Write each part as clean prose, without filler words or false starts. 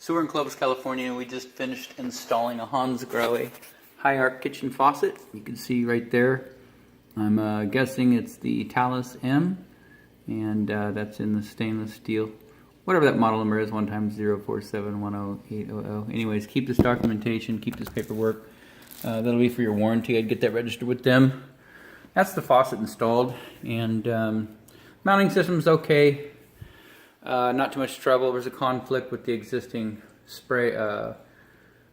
So we're in Clovis, California, and we just finished installing a Hansgrohe high arc kitchen faucet. You can see right there. I'm guessing it's the Talus M, and that's in the stainless steel. Whatever that model number is, 1x04710800. Anyways, keep this documentation, keep this paperwork. That'll be for your warranty. I'd get that registered with them. That's the faucet installed, and mounting system's okay. Not too much trouble. There's a conflict with the existing spray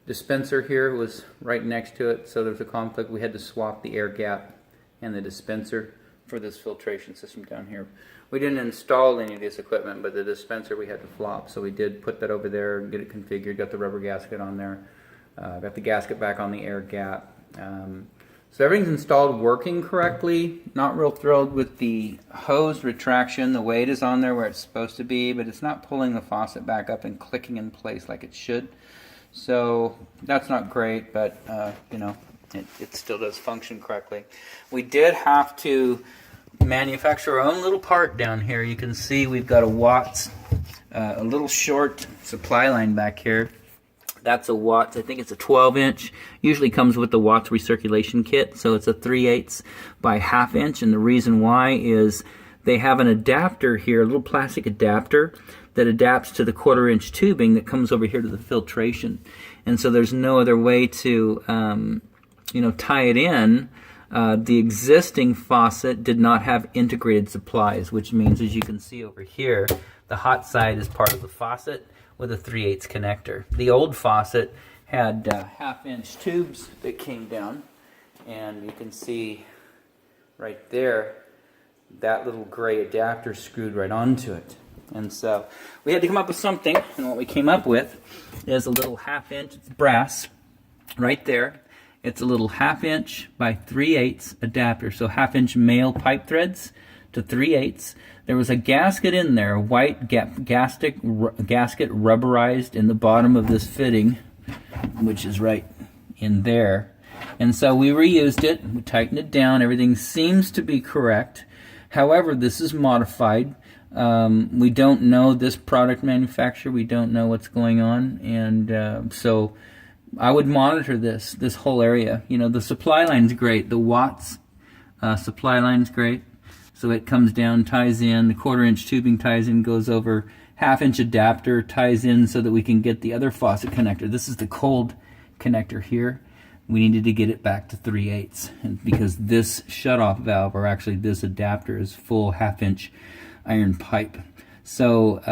dispenser here. It was right next to it, so there's a conflict. We had to swap the air gap and the dispenser for this filtration system down here. We didn't install any of this equipment, but the dispenser we had to flop, so we did put that over there and get it configured. Got the rubber gasket on there. Got the gasket back on the air gap. So everything's installed working correctly. Not real thrilled with the hose retraction, the way it is on there where it's supposed to be, but it's not pulling the faucet back up and clicking in place like it should. So that's not great, but you know, it still does function correctly. We did have to manufacture our own little part down here. You can see we've got a Watts, a little short supply line back here. That's a Watts, I think it's a 12-inch. Usually comes with the Watts recirculation kit, so it's a 3/8 by 1/2 inch, and the reason why is they have an adapter here, a little plastic adapter that adapts to the 1/4 inch tubing that comes over here to the filtration. And so there's no other way to you know, tie it in. The existing faucet did not have integrated supplies, which means, as you can see over here, the hot side is part of the faucet with a 3/8 connector. The old faucet had 1/2 inch tubes that came down, and you can see right there that little gray adapter screwed right onto it. And so we had to come up with something, and what we came up with is a little 1/2 inch, it's brass right there. It's a little 1/2 inch by 3/8 adapter, so 1/2 inch male pipe threads to 3/8. There was a gasket in there, a white gasket rubberized in the bottom of this fitting, which is right in there. And so we reused it, we tightened it down, everything seems to be correct. However, this is modified. We don't know this product manufacturer, we don't know what's going on, and so I would monitor this whole area. You know, the supply line's great, the Watts supply line's great. So it comes down, ties in, the 1/4 inch tubing ties in, goes over, 1/2 inch adapter ties in so that we can get the other faucet connector. This is the cold connector here. We needed to get it back to 3/8, and because this shutoff valve, or actually this adapter, is full 1/2 inch iron pipe. So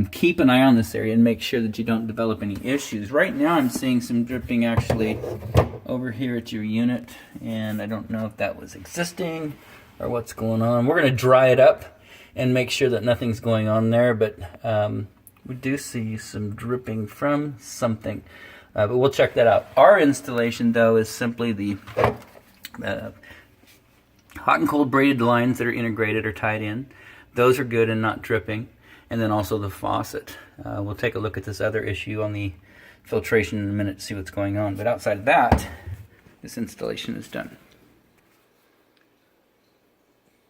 keep an eye on this area and make sure that you don't develop any issues. Right now I'm seeing some dripping actually over here at your unit, and I don't know if that was existing or what's going on. We're going to dry it up and make sure that nothing's going on there, but we do see some dripping from something, but we'll check that out. Our installation, though, is simply the hot and cold braided lines that are integrated or tied in. Those are good and not dripping, and then also the faucet. We'll take a look at this other issue on the filtration in a minute to see what's going on, but outside of that, this installation is done.